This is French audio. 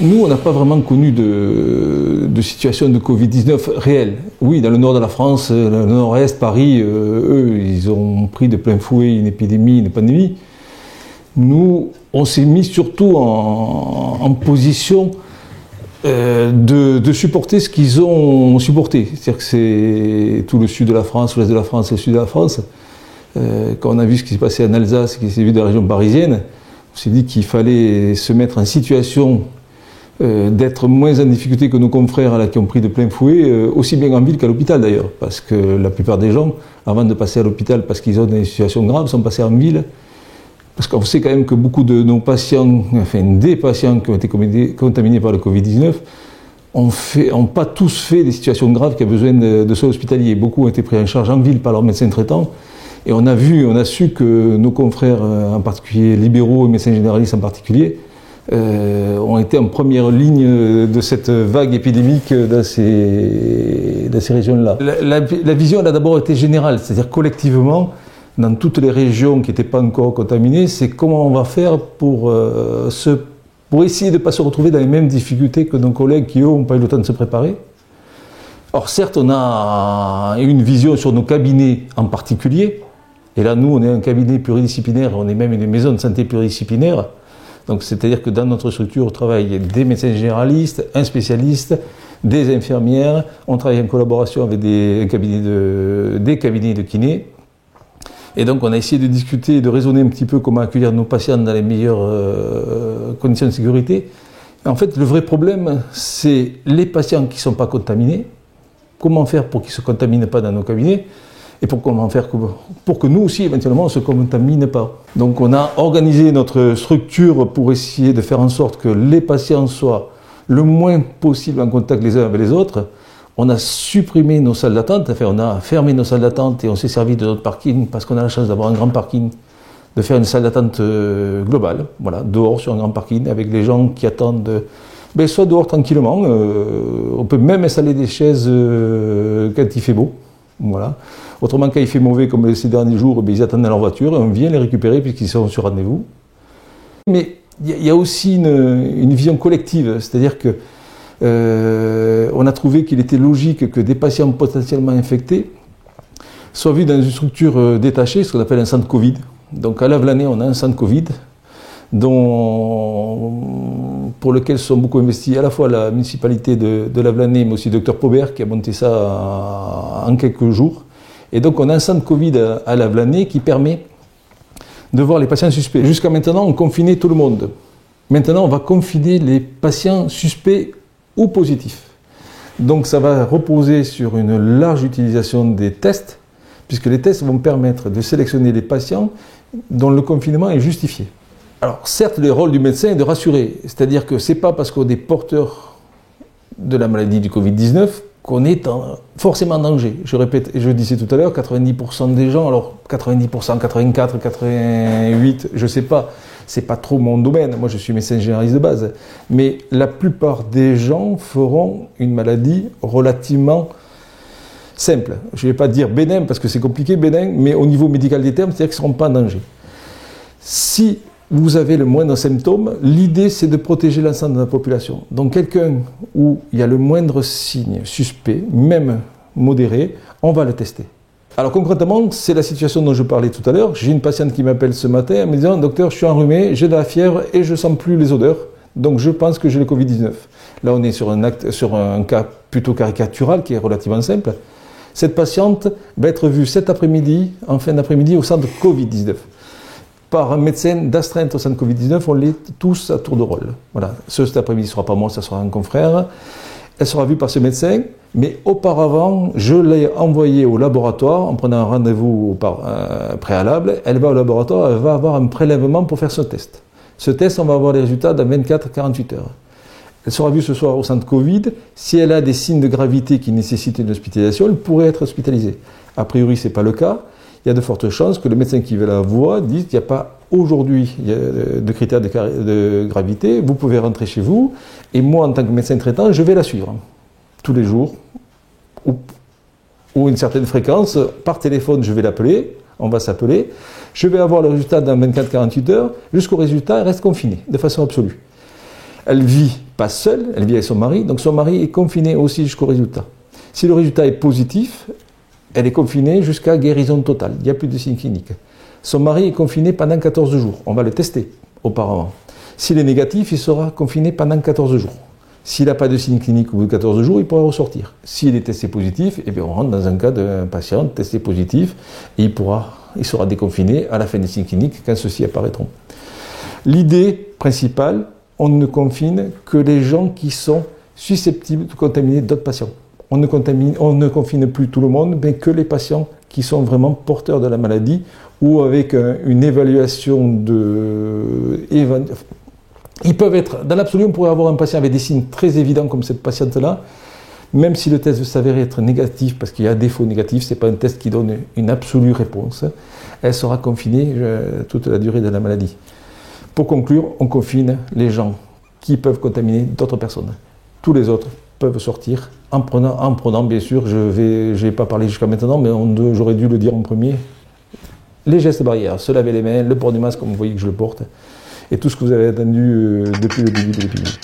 Nous, on n'a pas vraiment connu de situation de Covid-19 réelle. Oui, dans le nord de la France, le nord-est, Paris, eux, ils ont pris de plein fouet une épidémie, une pandémie. Nous, on s'est mis surtout en position de supporter ce qu'ils ont supporté. C'est-à-dire que c'est tout le sud de la France, l'ouest de la France et le sud de la France. Quand on a vu ce qui s'est passé en Alsace, ce qui s'est vu dans la région parisienne, on s'est dit qu'il fallait se mettre en situation d'être moins en difficulté que nos confrères là, qui ont pris de plein fouet, aussi bien en ville qu'à l'hôpital d'ailleurs. Parce que la plupart des gens, avant de passer à l'hôpital parce qu'ils ont des situations graves, sont passés en ville. Parce qu'on sait quand même que beaucoup de nos patients, enfin des patients qui ont été contaminés par le Covid-19, n'ont pas tous fait des situations graves qui ont besoin de soins hospitaliers. Beaucoup ont été pris en charge en ville par leurs médecins traitants. Et on a su que nos confrères, en particulier libéraux et médecins généralistes en particulier, ont été en première ligne de cette vague épidémique dans ces régions-là. La vision elle a d'abord été générale, c'est-à-dire collectivement, dans toutes les régions qui n'étaient pas encore contaminées, c'est comment on va faire pour essayer de ne pas se retrouver dans les mêmes difficultés que nos collègues qui, eux, n'ont pas eu le temps de se préparer. Or, certes, on a une vision sur nos cabinets en particulier, et là, nous, on est un cabinet pluridisciplinaire, on est même une maison de santé pluridisciplinaire. Donc, c'est-à-dire que dans notre structure, on travaille des médecins généralistes, un spécialiste, des infirmières, on travaille en collaboration avec des cabinets de kinés. Et donc, on a essayé de discuter, de raisonner un petit peu comment accueillir nos patients dans les meilleures conditions de sécurité. En fait, le vrai problème, c'est les patients qui ne sont pas contaminés. Comment faire pour qu'ils ne se contaminent pas dans nos cabinets? Et comment faire pour que nous aussi, éventuellement, on ne se contamine pas. Donc on a organisé notre structure pour essayer de faire en sorte que les patients soient le moins possible en contact les uns avec les autres. On a supprimé nos salles d'attente, enfin on a fermé nos salles d'attente et on s'est servi de notre parking parce qu'on a la chance d'avoir un grand parking, de faire une salle d'attente globale, voilà, dehors sur un grand parking avec les gens qui attendent, soit dehors tranquillement, on peut même installer des chaises quand il fait beau. Voilà. Autrement, quand il fait mauvais, comme ces derniers jours, ils attendent dans leur voiture et on vient les récupérer puisqu'ils sont sur rendez-vous. Mais il y a aussi une vision collective, c'est-à-dire que on a trouvé qu'il était logique que des patients potentiellement infectés soient vus dans une structure détachée, ce qu'on appelle un centre Covid. Donc à Lavelanet, on a un centre Covid pour lequel se sont beaucoup investis à la fois la municipalité de Lavelanet, mais aussi le Dr Paubert qui a monté ça en quelques jours. Et donc on a un centre Covid à Lavelanet qui permet de voir les patients suspects. Jusqu'à maintenant, on confinait tout le monde. Maintenant, on va confiner les patients suspects ou positifs. Donc ça va reposer sur une large utilisation des tests, puisque les tests vont permettre de sélectionner les patients dont le confinement est justifié. Alors certes, le rôle du médecin est de rassurer, c'est-à-dire que ce n'est pas parce qu'on est porteur de la maladie du Covid-19 qu'on est forcément en danger. Je répète, et je le disais tout à l'heure, 90% des gens, alors 90%, 84, 88, je ne sais pas, c'est pas trop mon domaine, moi je suis médecin généraliste de base, mais la plupart des gens feront une maladie relativement simple. Je ne vais pas dire bénin parce que c'est compliqué, bénin, mais au niveau médical des termes, c'est-à-dire qu'ils ne seront pas en danger. Si vous avez le moindre symptôme, l'idée c'est de protéger l'ensemble de la population. Donc quelqu'un où il y a le moindre signe suspect, même modéré, on va le tester. Alors concrètement, c'est la situation dont je parlais tout à l'heure. J'ai une patiente qui m'appelle ce matin en me disant « Docteur, je suis enrhumé, j'ai de la fièvre et je ne sens plus les odeurs, donc je pense que j'ai le Covid-19 ». Là on est sur un cas plutôt caricatural qui est relativement simple. Cette patiente va être vue cet après-midi, en fin d'après-midi, au centre Covid-19. Par un médecin d'astreinte au centre Covid-19, on l'est tous à tour de rôle. Voilà. Cet après-midi ne sera pas moi, ça sera un confrère. Elle sera vue par ce médecin, mais auparavant, je l'ai envoyée au laboratoire en prenant un rendez-vous préalable. Elle va au laboratoire, elle va avoir un prélèvement pour faire ce test. Ce test, on va avoir les résultats dans 24 à 48 heures. Elle sera vue ce soir au centre Covid. Si elle a des signes de gravité qui nécessitent une hospitalisation, elle pourrait être hospitalisée. A priori, ce n'est pas le cas. Il y a de fortes chances que le médecin qui la voit dise qu'il n'y a pas aujourd'hui de critères de gravité, vous pouvez rentrer chez vous, et moi en tant que médecin traitant, je vais la suivre tous les jours, ou une certaine fréquence, par téléphone je vais l'appeler, on va s'appeler, je vais avoir le résultat dans 24-48 heures, jusqu'au résultat elle reste confinée, de façon absolue. Elle vit pas seule, elle vit avec son mari, donc son mari est confiné aussi jusqu'au résultat. Si le résultat est positif, elle est confinée jusqu'à guérison totale, il n'y a plus de signes cliniques. Son mari est confiné pendant 14 jours, on va le tester auparavant. S'il est négatif, il sera confiné pendant 14 jours. S'il n'a pas de signes cliniques au bout de 14 jours, il pourra ressortir. S'il est testé positif, eh bien on rentre dans un cas d'un patient testé positif et il sera déconfiné à la fin des signes cliniques quand ceux-ci apparaîtront. L'idée principale, on ne confine que les gens qui sont susceptibles de contaminer d'autres patients. On ne confine plus tout le monde, mais que les patients qui sont vraiment porteurs de la maladie ou avec une évaluation ils peuvent être, dans l'absolu, on pourrait avoir un patient avec des signes très évidents comme cette patiente-là, même si le test s'avérait être négatif, parce qu'il y a un défaut négatif, ce n'est pas un test qui donne une absolue réponse, elle sera confinée toute la durée de la maladie. Pour conclure, on confine les gens qui peuvent contaminer d'autres personnes. Tous les autres peuvent sortir en prenant bien sûr, je n'ai pas parlé jusqu'à maintenant, mais j'aurais dû le dire en premier, les gestes barrières, se laver les mains, le port du masque comme vous voyez que je le porte, et tout ce que vous avez entendu depuis le début de l'épidémie.